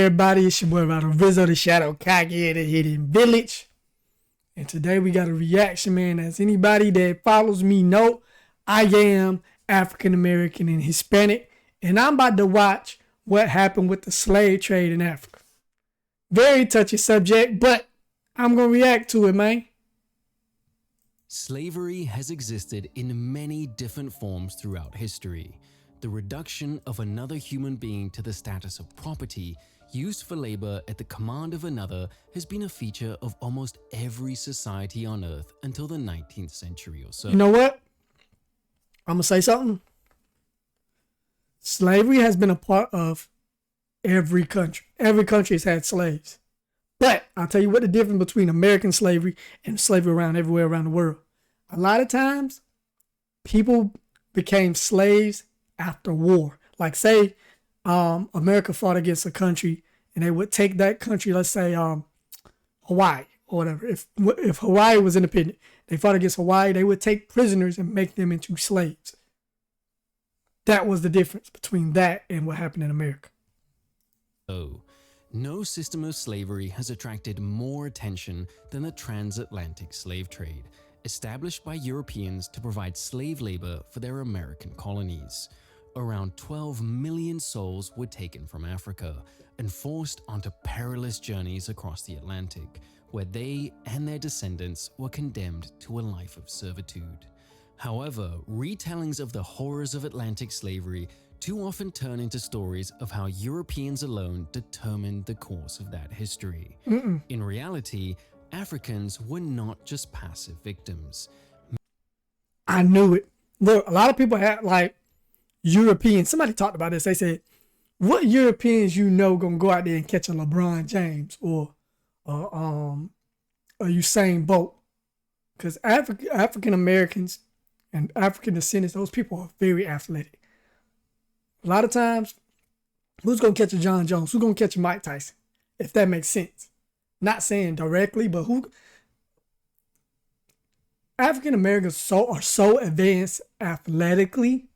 everybody? It's your boy Rizzo, the Shadow Kage, the Hidden Village. And today we got a reaction, man. As anybody that follows me know, I am African American and Hispanic. And I'm about to watch what happened with the slave trade in Africa. Very touchy subject, but I'm going to react to it, man. Slavery has existed in many different forms throughout history. The reduction of another human being to the status of property used for labor at the command of another has been a feature of almost every society on Earth until the 19th century or so. You know what? I'm going to say something. Slavery has been a part of every country. Every country has had slaves. But I'll tell you what the difference between American slavery and slavery everywhere around the world. A lot of times, people became slaves after war. Like say, America fought against a country and they would take that country, let's say Hawaii or whatever. If Hawaii was independent, they fought against Hawaii, they would take prisoners and make them into slaves. That was the difference between that and what happened in America. Oh, no system of slavery has attracted more attention than the transatlantic slave trade, established by Europeans to provide slave labor for their American colonies. Around 12 million souls were taken from Africa and forced onto perilous journeys across the Atlantic, where they and their descendants were condemned to a life of servitude. However, retellings of the horrors of Atlantic slavery too often turn into stories of how Europeans alone determined the course of that history. In reality, Africans were not just passive victims. I knew it. Look, a lot of people had like Europeans. Somebody talked about this. They said, what Europeans you know gonna go out there and catch a LeBron James or Usain Bolt? Because African Americans and African descendants, those people are very athletic. A lot of times, who's going to catch a John Jones? Who's going to catch a Mike Tyson? If that makes sense. Not saying directly, but who? African Americans are so advanced athletically.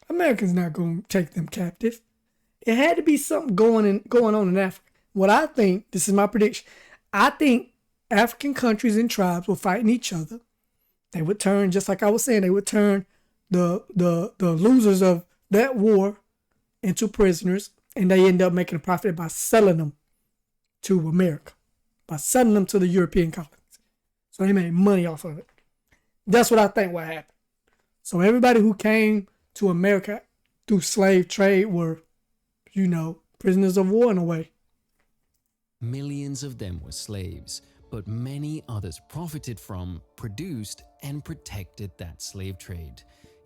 Americans not going to take them captive. It had to be something going on in Africa. What I think, this is my prediction, I think African countries and tribes were fighting each other. They would turn, just like I was saying, they would turn the losers of that war into prisoners, and they end up making a profit by selling them to America, by selling them to the European colonies. So they made money off of it. That's what I think what happened. So everybody who came to America through slave trade were, prisoners of war in a way. Millions of them were slaves, but many others profited from, produced, and protected that slave trade.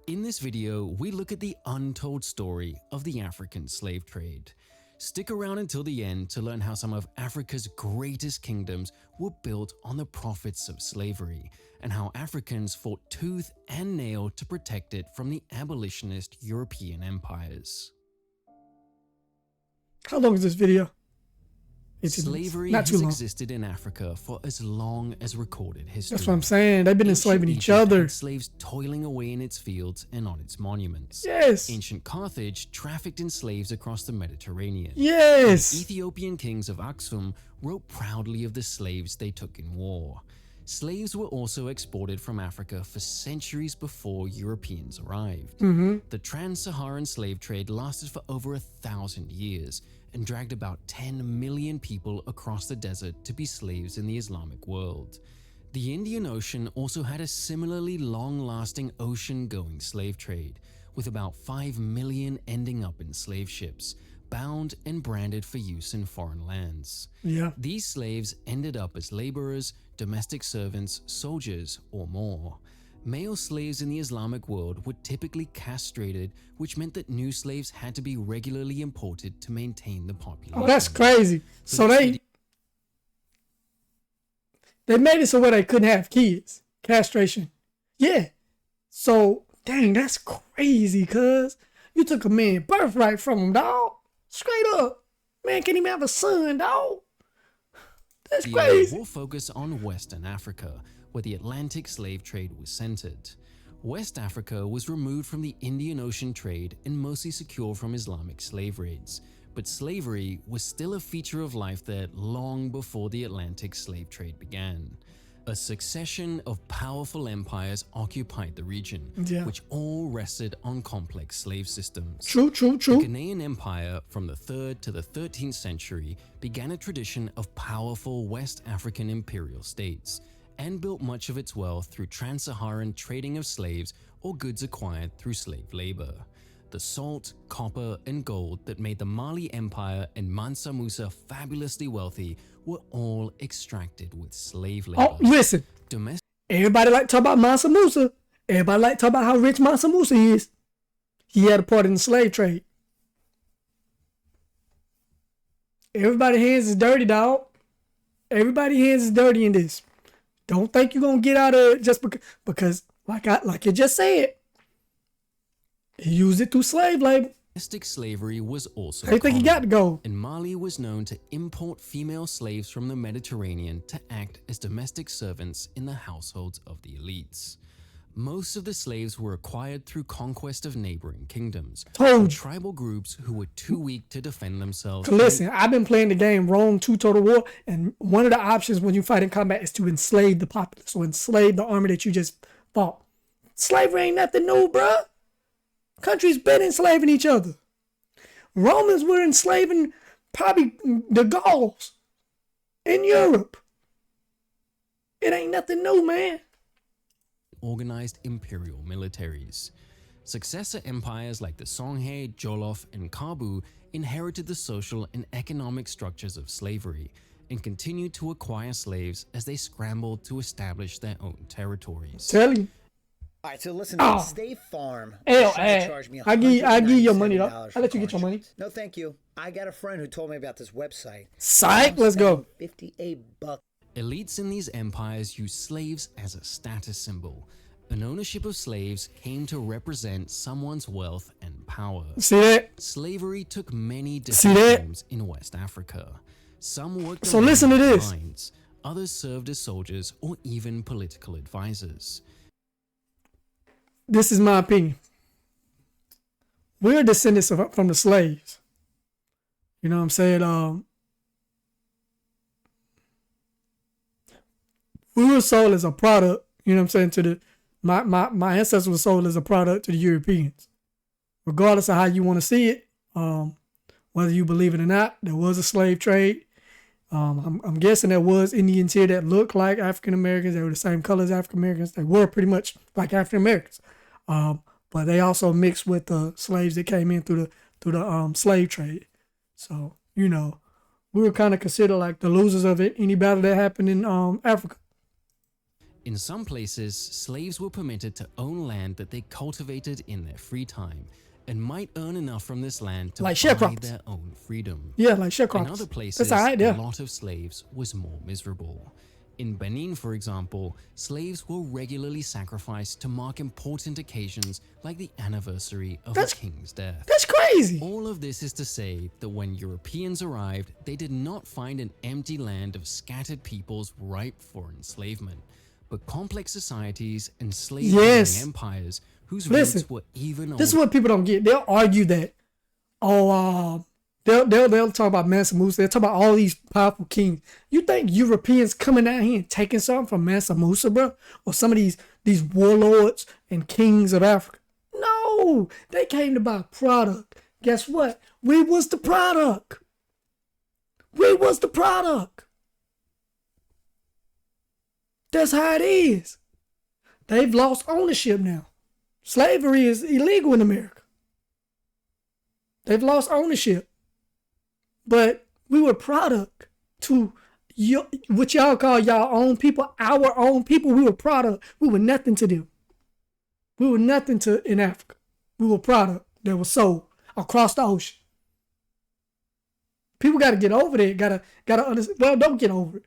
In this video, we look at the untold story of the African slave trade. Stick around until the end to learn how some of Africa's greatest kingdoms were built on the profits of slavery, and how Africans fought tooth and nail to protect it from the abolitionist European empires. How long is this video? Slavery not too has long. existed in Africa for as long as recorded history. That's what I'm saying. They've been enslaving each other. Slaves toiling away in its fields and on its monuments. Yes. Ancient Carthage trafficked in slaves across the Mediterranean. Yes. The Ethiopian kings of Aksum wrote proudly of the slaves they took in war. Slaves were also exported from Africa for centuries before Europeans arrived. The trans-Saharan slave trade lasted for over 1,000 years and dragged about 10 million people across the desert to be slaves in the Islamic world. The Indian Ocean also had a similarly long-lasting ocean-going slave trade, with about 5 million ending up in slave ships, bound and branded for use in foreign lands. Yeah. These slaves ended up as laborers, domestic servants, soldiers, or more. Male slaves in the Islamic world were typically castrated, which meant that new slaves had to be regularly imported to maintain the population. Oh, that's crazy. So they made it so where they couldn't have kids. Castration. Yeah. So, dang, that's crazy, cuz. You took a man's birthright from him, dog. Straight up. Man can't even have a son, dog. That's crazy. We'll focus on Western Africa, where the Atlantic slave trade was centered. West Africa was removed from the Indian Ocean trade and mostly secure from Islamic slave raids, but slavery was still a feature of life there long before the Atlantic slave trade began. A succession of powerful empires occupied the region, Yeah. which all rested on complex slave systems. True. The Ghanaian Empire from the 3rd to the 13th century began a tradition of powerful West African imperial states and built much of its wealth through trans-Saharan trading of slaves or goods acquired through slave labor. The salt, copper, and gold that made the Mali Empire and Mansa Musa fabulously wealthy were all extracted with slave labor. Oh, listen. Everybody like to talk about Mansa Musa. Everybody like to talk about how rich Mansa Musa is. He had a part in the slave trade. Everybody hands is dirty, dog. Everybody hands is dirty in this. Don't think you're gonna get out of it just because like you just said, he used it through slave labor. Domestic slavery was also I think he got to go. And Mali was known to import female slaves from the Mediterranean to act as domestic servants in the households of the elites. Most of the slaves were acquired through conquest of neighboring kingdoms, Told you. tribal groups who were too weak to defend themselves. Listen, I've been playing the game Rome 2 Total War, and one of the options when you fight in combat is to enslave the populace or enslave the army that you just fought. Slavery ain't nothing new, bruh. Countries been enslaving each other. Romans were enslaving probably the Gauls in Europe. It ain't nothing new, man. Organized imperial militaries. Successor empires like the Songhay, Jollof, and Kabu inherited the social and economic structures of slavery and continued to acquire slaves as they scrambled to establish their own territories. Tell you. All right, so listen, State Farm. Hell, trying to charge me I give you your money, though. $197 I'll let you get your money. No, thank you. I got a friend who told me about this website. Psych, let's go. $58. Elites in these empires used slaves as a status symbol. An ownership of slaves came to represent someone's wealth and power. See that? Slavery took many See different that? forms in West Africa. Some worked So around listen to the this. lines, others served as soldiers or even political advisors. This is my opinion. We're descendants from the slaves. You know what I'm saying? We were sold as a product, you know what I'm saying, to the my ancestors were sold as a product to the Europeans. Regardless of how you want to see it, whether you believe it or not, there was a slave trade. I'm guessing there was Indians here that looked like African Americans. They were the same color as African Americans. They were pretty much like African Americans. But they also mixed with the slaves that came in through the slave trade. So, you know, we were kind of considered like the losers of any battle that happened in Africa. In some places, slaves were permitted to own land that they cultivated in their free time and might earn enough from this land to Like buy sharecroppers. their own freedom. Yeah, like In sharecroppers. other places, That's all right, the yeah. lot of slaves was more miserable. In Benin, for example, slaves were regularly sacrificed to mark important occasions like the anniversary of That's- a king's death. That's crazy. All of this is to say that when Europeans arrived, they did not find an empty land of scattered peoples ripe for enslavement, but complex societies and slave-owning empires whose Listen, roots were even This is what people don't get. They'll argue that, they'll talk about Mansa Musa. They'll talk about all these powerful kings. You think Europeans coming out here and taking something from Mansa Musa, bro? Or some of these warlords and kings of Africa? No, they came to buy product. Guess what? We was the product. We was the product. That's how it is. They've lost ownership now. Slavery is illegal in America. They've lost ownership. But we were product to what y'all call y'all own people, our own people. We were product. We were nothing to them. We were nothing in Africa. We were product that was sold across the ocean. People got to get over that. Gotta understand. Well, don't get over it.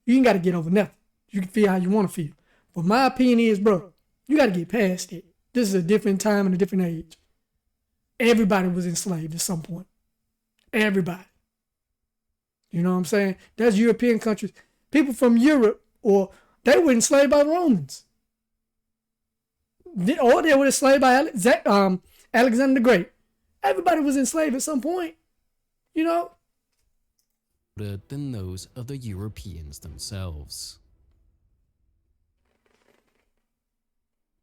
You ain't got to get over nothing. You can feel how you want to feel. But my opinion is, bro, you got to get past it. This is a different time and a different age. Everybody was enslaved at some point. Everybody. You know what I'm saying? That's European countries. People from Europe, or they were enslaved by the Romans. Or they were enslaved by Alexander the Great. Everybody was enslaved at some point. you know, than those of the Europeans themselves.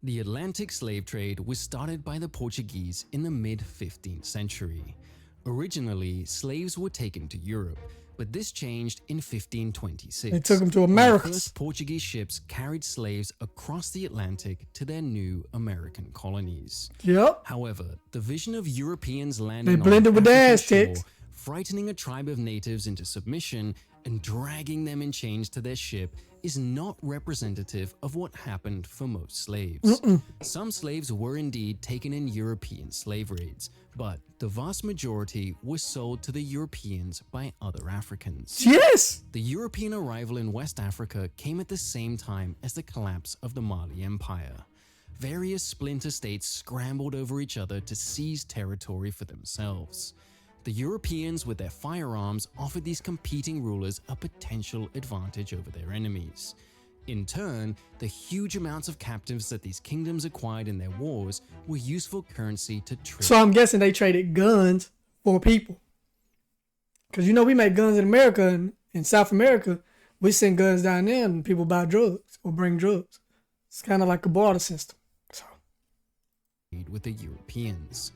The Atlantic slave trade was started by the Portuguese in the mid-15th century. Originally, slaves were taken to Europe, but this changed in 1526. they took them to when the America. first Portuguese ships carried slaves across the Atlantic to their new American colonies. Yep. However, the vision of Europeans landing blended on with the African Aztecs. shore, frightening a tribe of natives into submission and dragging them in chains to their ship is not representative of what happened for most slaves. Some slaves were indeed taken in European slave raids, but the vast majority were sold to the Europeans by other Africans. Yes. The European arrival in West Africa came at the same time as the collapse of the Mali Empire. Various splinter states scrambled over each other to seize territory for themselves. The Europeans with their firearms offered these competing rulers a potential advantage over their enemies. In turn, the huge amounts of captives that these kingdoms acquired in their wars were useful currency to trade. So I'm guessing they traded guns for people. Because, you know, we make guns in America and in South America. We send guns down there and people buy drugs or bring drugs. It's kind of like a barter system. So. With the Europeans.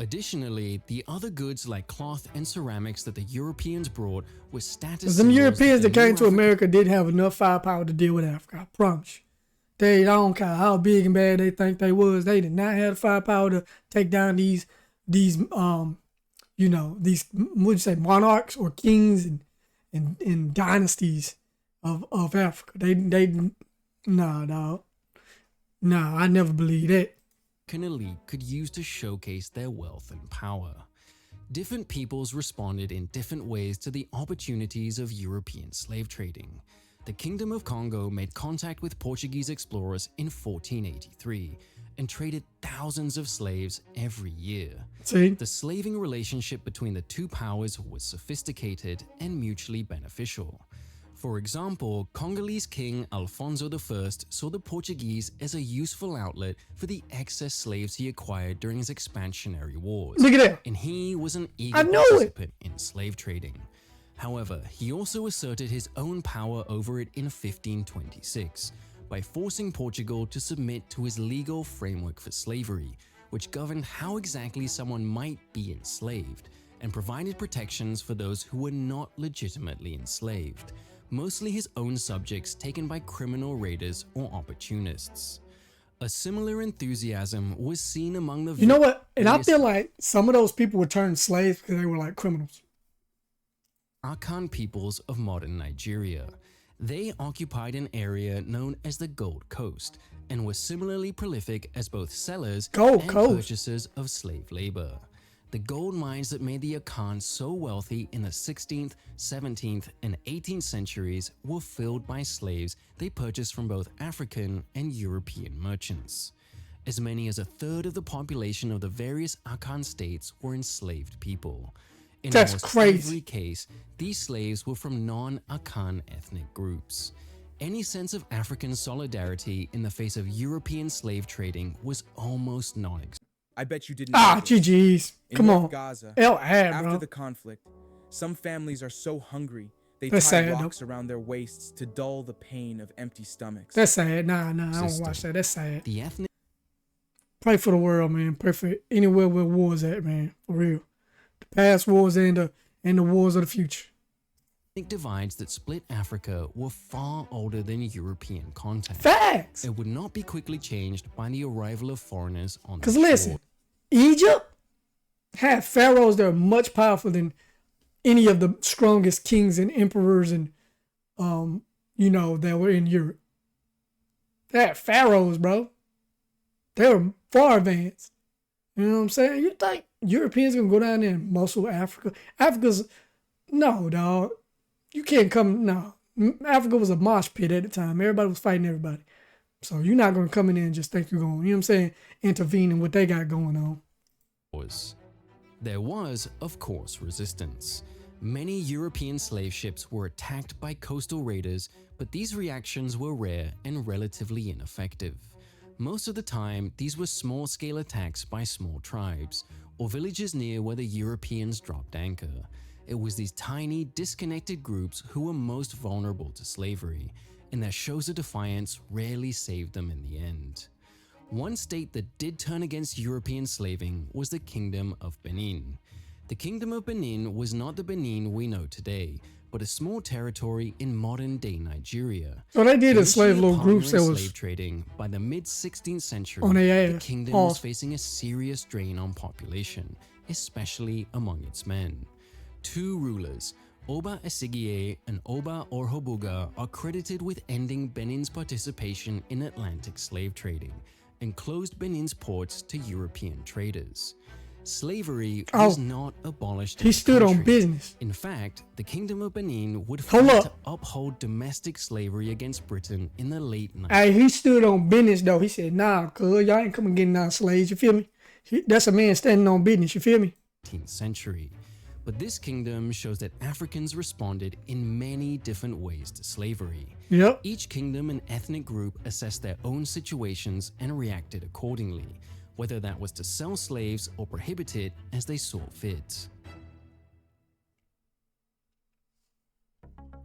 Additionally, the other goods like cloth and ceramics that the Europeans brought were status Because them symbols Europeans that the came new to America didn't have enough firepower to deal with Africa. I promise you. I don't care how big and bad they think they was. They did not have the firepower to take down these what you say, monarchs or kings and dynasties of Africa. Nah, dog. Nah, I never believed that. elite could use to showcase their wealth and power. Different peoples responded in different ways to the opportunities of European slave trading. The Kingdom of Congo made contact with Portuguese explorers in 1483 and traded thousands of slaves every year. See? The slaving relationship between the two powers was sophisticated and mutually beneficial. For example, Congolese King Alfonso I saw the Portuguese as a useful outlet for the excess slaves he acquired during his expansionary wars. Look at that. And he was an eager I know it. participant in slave trading. However, he also asserted his own power over it in 1526 by forcing Portugal to submit to his legal framework for slavery, which governed how exactly someone might be enslaved and provided protections for those who were not legitimately enslaved, mostly his own subjects taken by criminal raiders or opportunists. A similar enthusiasm was seen among the You know what? And I various feel like some of those people were turned slaves because they were like criminals. Akan peoples of modern Nigeria. They occupied an area known as the Gold Coast and were similarly prolific as both sellers Gold and Coast. purchasers of slave labor. The gold mines that made the Akan so wealthy in the 16th, 17th, and 18th centuries were filled by slaves they purchased from both African and European merchants. As many as a third of the population of the various Akan states were enslaved people. In That's almost crazy. every case, these slaves were from non-Akan ethnic groups. Any sense of African solidarity in the face of European slave trading was almost non-existent. I bet you didn't. Ah, know this. GG's. In Come North on. Gaza, After after bro. the conflict, some families are so hungry they That's tie sad, though. rocks around their waists to dull the pain of empty stomachs. That's sad. Nah, I don't System. watch that. That's sad. The ethnic Pray for the world, man. Pray for anywhere where war's at, man. For real. The past wars and the wars of the future. divides that split Africa were far older than European contact. Facts. It would not be quickly changed by the arrival of foreigners on the Because shore. listen, Egypt had pharaohs that are much powerful than any of the strongest kings and emperors and that were in Europe. They had pharaohs, bro. They were far advanced. You know what I'm saying? You think Europeans gonna go down there and muscle Africa? No, dog. You can't come. No, Africa was a mosh pit at the time. Everybody was fighting everybody. So you're not gonna come in there and just think you're going. You know what I'm saying? Intervene in what they got going on. There was, of course, resistance. Many European slave ships were attacked by coastal raiders, but these reactions were rare and relatively ineffective. Most of the time, these were small-scale attacks by small tribes, or villages near where the Europeans dropped anchor. It was these tiny, disconnected groups who were most vulnerable to slavery, and their shows of defiance rarely saved them in the end. One state that did turn against European slaving was the Kingdom of Benin. The Kingdom of Benin was not the Benin we know today, but a small territory in modern-day Nigeria. So they did Initially enslave a little partner groups in that was slave trading. By the mid-16th century, on their the ass. kingdom Pause. was facing a serious drain on population, especially among its men. Two rulers, Oba Esigie and Oba Orhobuga, are credited with ending Benin's participation in Atlantic slave trading and closed Benin's ports to European traders. Slavery was not abolished in He the stood on country. business. In fact, the Kingdom of Benin would Hold fight up. to uphold domestic slavery against Britain in the late 19th Hey, he stood on business though. He said, "Nah, cuz y'all ain't coming getting none slaves." You feel me? That's a man standing on business. You feel me? century. But this kingdom shows that Africans responded in many different ways to slavery. Yep. Each kingdom and ethnic group assessed their own situations and reacted accordingly, whether that was to sell slaves or prohibit it as they saw fit.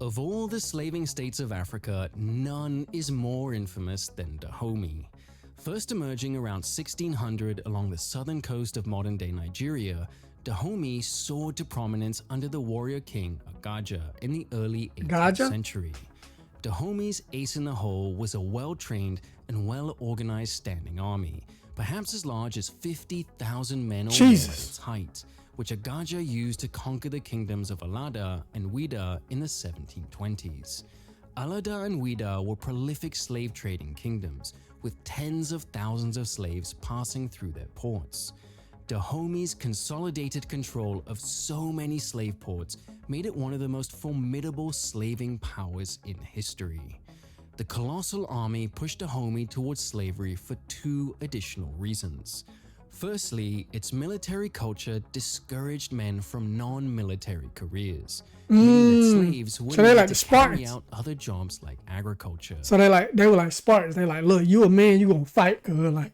Of all the slaving states of Africa, none is more infamous than Dahomey. First emerging around 1600 along the southern coast of modern-day Nigeria, Dahomey soared to prominence under the warrior king Agaja in the early 18th century. Dahomey's ace in the hole was a well-trained and well-organized standing army, perhaps as large as 50,000 men or more at its height, which Agaja used to conquer the kingdoms of Alada and Ouida in the 1720s. Alada and Ouida were prolific slave trading kingdoms, with tens of thousands of slaves passing through their ports. Dahomey's consolidated control of so many slave ports made it one of the most formidable slaving powers in history. The colossal army pushed Dahomey towards slavery for two additional reasons. Firstly, its military culture discouraged men from non-military careers, meaning that slaves wouldn't they need like to the carry Spartans. out other jobs like agriculture. So they were like Spartans. They like, look, you a man, you gonna fight, cuz like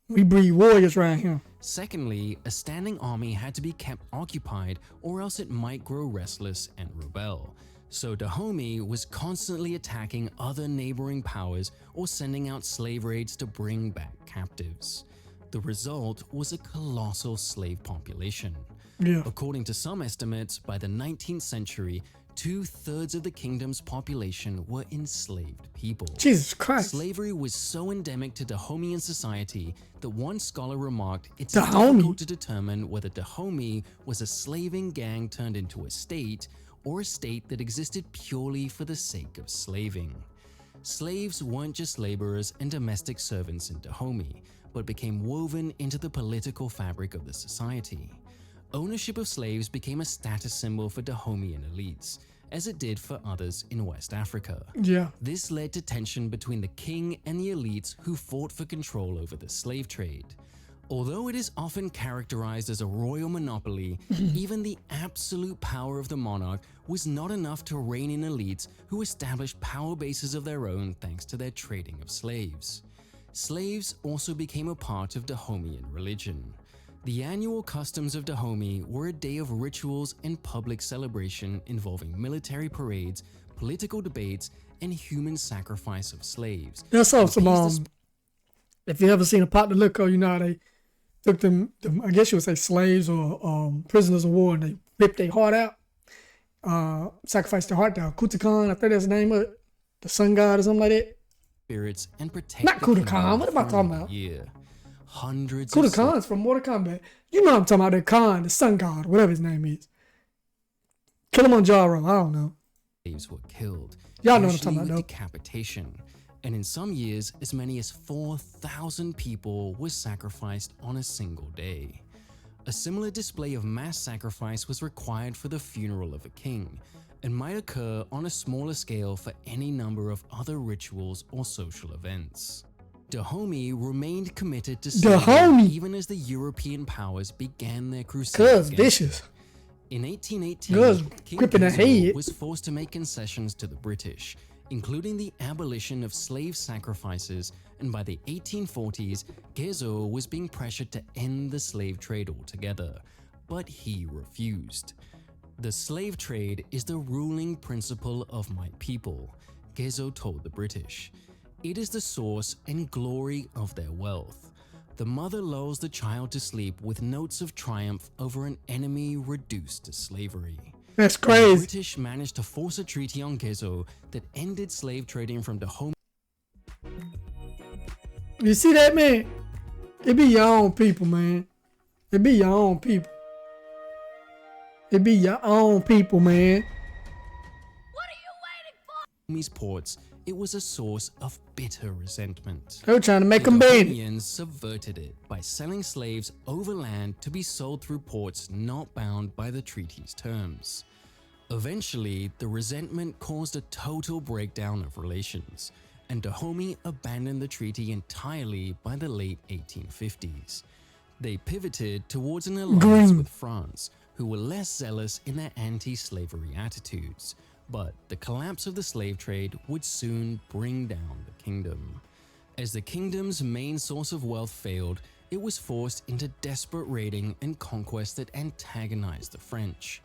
we breed warriors around here. Secondly, a standing army had to be kept occupied or else it might grow restless and rebel. So Dahomey was constantly attacking other neighboring powers or sending out slave raids to bring back captives. The result was a colossal slave population. Yeah. According to some estimates, by the 19th century, 2/3 of the kingdom's population were enslaved people. Jesus Christ. Slavery was so endemic to Dahomeyan society that one scholar remarked it's Dahomey? difficult to determine whether Dahomey was a slaving gang turned into a state or a state that existed purely for the sake of slaving. Slaves weren't just laborers and domestic servants in Dahomey, but became woven into the political fabric of the society. Ownership of slaves became a status symbol for Dahomeyan elites, as it did for others in West Africa. Yeah. This led to tension between the king and the elites who fought for control over the slave trade. Although it is often characterized as a royal monopoly, even the absolute power of the monarch was not enough to rein in elites who established power bases of their own thanks to their trading of slaves. Slaves also became a part of Dahomeyan religion. The annual customs of Dahomey were a day of rituals and public celebration involving military parades, political debates, and human sacrifice of slaves. That's also Appeased some if you ever seen a pot to liquor, you know how they took them I guess you would say slaves or prisoners of war, and they ripped their heart out, sacrificed their heart to Kutakan, I think that's the name of it, the sun god or something like that. spirits and protect Not the Kuda kingdom Khan, what am I for talking a about? year. Hundreds Kuda of slaves Khan's from Mortal Kombat. You know what I'm talking about, that Khan, the sun god, whatever his name is. Kilimanjaro, I don't know. were killed, Y'all know what I'm usually talking about, with though. decapitation, and in some years, as many as 4,000 people were sacrificed on a single day. A similar display of mass sacrifice was required for the funeral of a king, and might occur on a smaller scale for any number of other rituals or social events. Dahomey remained committed to slavery Dahomey! even as the European powers began their crusade Cuz against vicious. in 1818, Cuz King gripping the Gezo head. was forced to make concessions to the British, including the abolition of slave sacrifices, and by the 1840s, Gezo was being pressured to end the slave trade altogether, but he refused. The slave trade is the ruling principle of my people, Gezo told the British. It is the source and glory of their wealth. The mother lulls the child to sleep with notes of triumph over an enemy reduced to slavery. That's The crazy. British managed to force a treaty on Gezo that ended slave trading from Dahomey. You see that, man? It be your own people, man. It be your own people. It be your own people, man. Dahome's ports, it was a source of bitter resentment. They were trying to make The them bend it. Dahomeans subverted it by selling slaves overland to be sold through ports not bound by the treaty's terms. Eventually, the resentment caused a total breakdown of relations, and Dahomey abandoned the treaty entirely by the late 1850s. They pivoted towards an alliance with France, who were less zealous in their anti-slavery attitudes. But the collapse of the slave trade would soon bring down the kingdom. As the kingdom's main source of wealth failed, it was forced into desperate raiding and conquest that antagonized the French.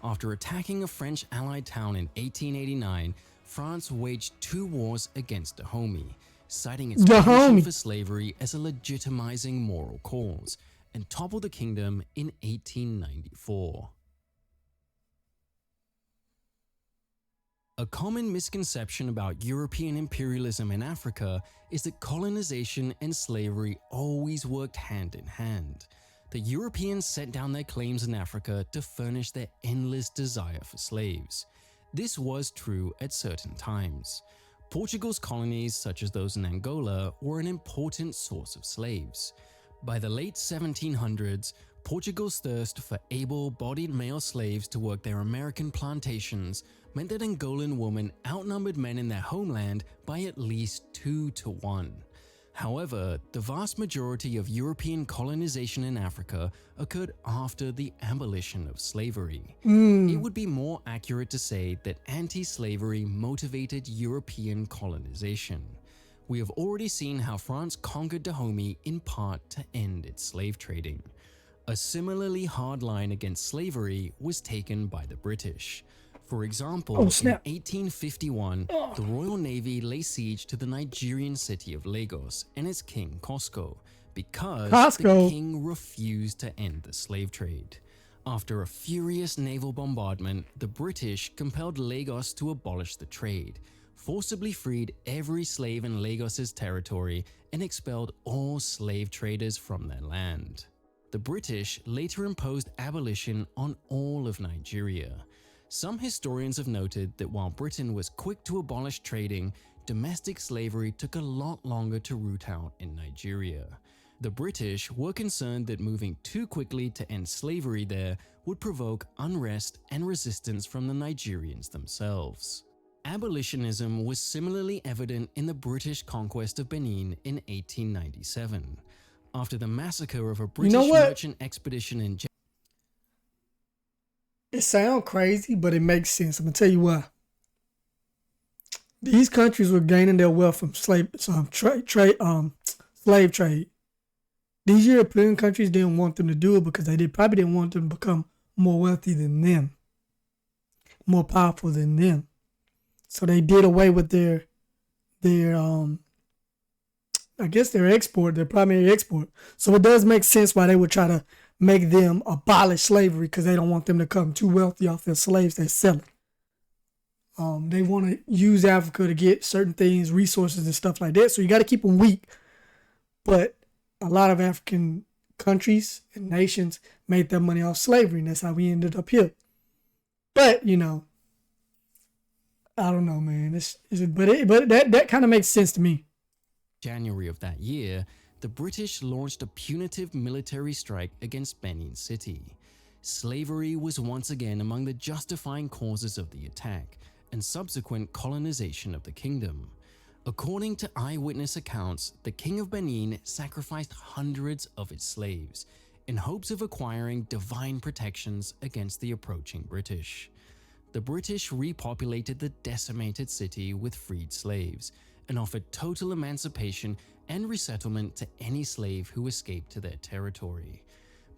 After attacking a French allied town in 1889, France waged 2 wars against Dahomey, citing its passion for slavery as a legitimizing moral cause, and toppled the kingdom in 1894. A common misconception about European imperialism in Africa is that colonization and slavery always worked hand in hand. The Europeans set down their claims in Africa to furnish their endless desire for slaves. This was true at certain times. Portugal's colonies, such as those in Angola, were an important source of slaves. By the late 1700s, Portugal's thirst for able-bodied male slaves to work their American plantations meant that Angolan women outnumbered men in their homeland by at least 2 to 1. However, the vast majority of European colonization in Africa occurred after the abolition of slavery. It would be more accurate to say that anti-slavery motivated European colonization. We have already seen how France conquered Dahomey in part to end its slave trading. A similarly hard line against slavery was taken by the British. For example, in 1851, the Royal Navy lay siege to the Nigerian city of Lagos and its king Costco because the king refused to end the slave trade. After a furious naval bombardment, the British compelled Lagos to abolish the trade, forcibly freed every slave in Lagos's territory, and expelled all slave traders from their land. The British later imposed abolition on all of Nigeria. Some historians have noted that while Britain was quick to abolish trading, domestic slavery took a lot longer to root out in Nigeria. The British were concerned that moving too quickly to end slavery there would provoke unrest and resistance from the Nigerians themselves. Abolitionism was similarly evident in the British conquest of Benin in 1897. After the massacre of a British merchant expedition in It sounds crazy, but it makes sense. I'm gonna tell you why. These countries were gaining their wealth from slave trade. These European countries didn't want them to do it because they probably didn't want them to become more wealthy than them, more powerful than them. So they did away with their primary export. So it does make sense why they would try to make them abolish slavery, because they don't want them to become too wealthy off their slaves they're selling. They want to use Africa to get certain things, resources and stuff like that. So you got to keep them weak. But a lot of African countries and nations made their money off slavery, and that's how we ended up here. But, I don't know, man. But that kind of makes sense to me. January of that year, the British launched a punitive military strike against Benin City. Slavery was once again among the justifying causes of the attack and subsequent colonization of the kingdom. According to eyewitness accounts, the king of Benin sacrificed hundreds of its slaves in hopes of acquiring divine protections against the approaching British. The British repopulated the decimated city with freed slaves and offered total emancipation and resettlement to any slave who escaped to their territory.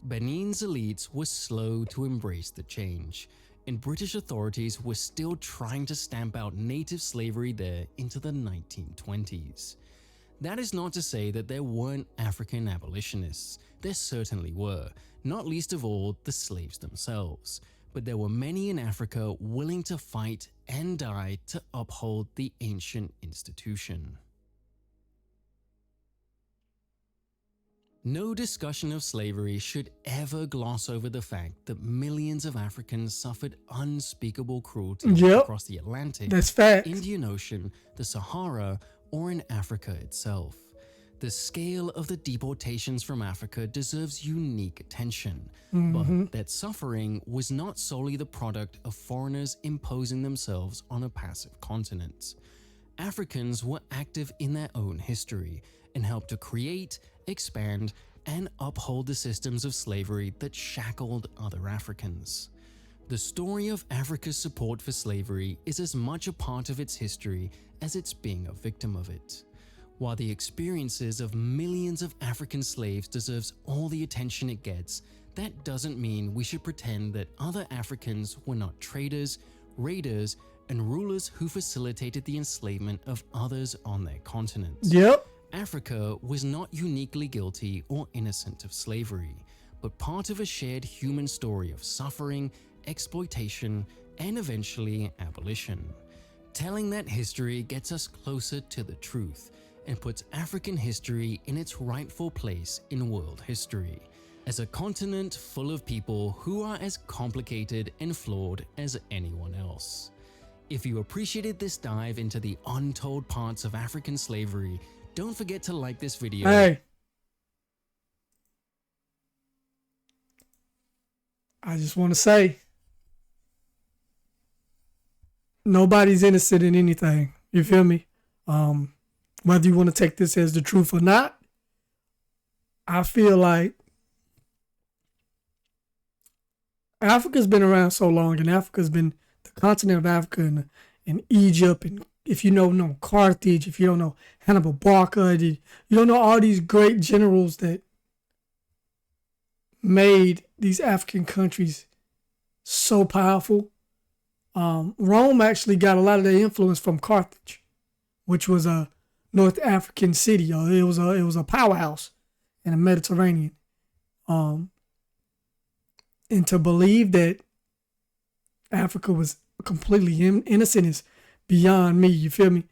Benin's elites were slow to embrace the change. and British authorities were still trying to stamp out native slavery there into the 1920s. That is not to say that there weren't African abolitionists. There certainly were, not least of all the slaves themselves. But there were many in Africa willing to fight and die to uphold the ancient institution. No discussion of slavery should ever gloss over the fact that millions of Africans suffered unspeakable cruelty across the Atlantic, That's facts. Indian Ocean, the Sahara, or in Africa itself. The scale of the deportations from Africa deserves unique attention, but that suffering was not solely the product of foreigners imposing themselves on a passive continent. Africans were active in their own history and helped to create, expand, and uphold the systems of slavery that shackled other Africans. The story of Africa's support for slavery is as much a part of its history as it's being a victim of it. While the experiences of millions of African slaves deserves all the attention it gets, that doesn't mean we should pretend that other Africans were not traders, raiders, and rulers who facilitated the enslavement of others on their continent. Yep. Africa was not uniquely guilty or innocent of slavery, but part of a shared human story of suffering, exploitation, and eventually abolition. Telling that history gets us closer to the truth and puts African history in its rightful place in world history, as a continent full of people who are as complicated and flawed as anyone else. If you appreciated this dive into the untold parts of African slavery, don't forget to like this video. Hey, I just want to say, nobody's innocent in anything. You feel me? Whether you want to take this as the truth or not, I feel like Africa's been around so long, and Africa's been the continent of Africa and Egypt, and if you don't know Carthage, if you don't know Hannibal Barca, you don't know all these great generals that made these African countries so powerful. Rome actually got a lot of their influence from Carthage, which was a North African city. It was a powerhouse in the Mediterranean. And to believe that Africa was completely innocent is beyond me. You feel me?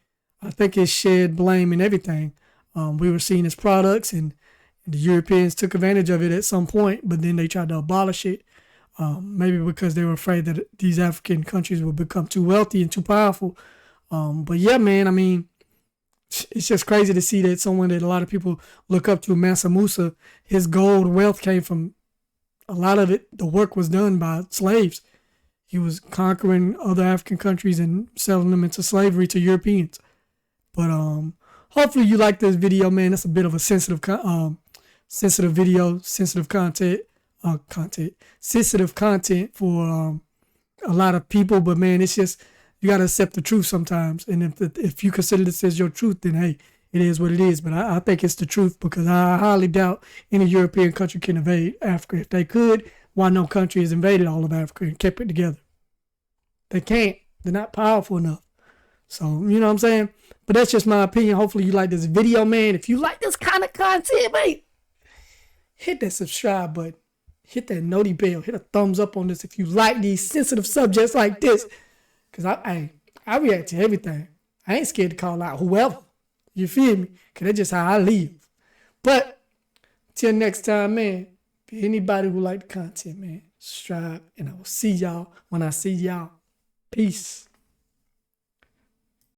I think it shed blame and everything. We were seen as products, and the Europeans took advantage of it at some point, but then they tried to abolish it. Maybe because they were afraid that these African countries would become too wealthy and too powerful. But yeah, man, I mean, it's just crazy to see that someone that a lot of people look up to, Mansa Musa, his gold wealth came from, a lot of it, the work was done by slaves. He was conquering other African countries and selling them into slavery to Europeans. But hopefully you like this video, man. It's a bit of a sensitive video, sensitive content for a lot of people. But man, it's just, you gotta accept the truth sometimes. And if you consider this as your truth, then hey, it is what it is. But I think it's the truth, because I highly doubt any European country can invade Africa. If they could, why no country has invaded all of Africa and kept it together? They can't. They're not powerful enough. So, you know what I'm saying? But that's just my opinion. Hopefully you like this video, man. If you like this kind of content, man, hit that subscribe button. Hit that noti bell. Hit a thumbs up on this if you like these sensitive subjects like this. Because I react to everything. I ain't scared to call out whoever. You feel me? Because that's just how I live. But till next time, man, for anybody who like the content, man, subscribe. And I will see y'all when I see y'all. Peace.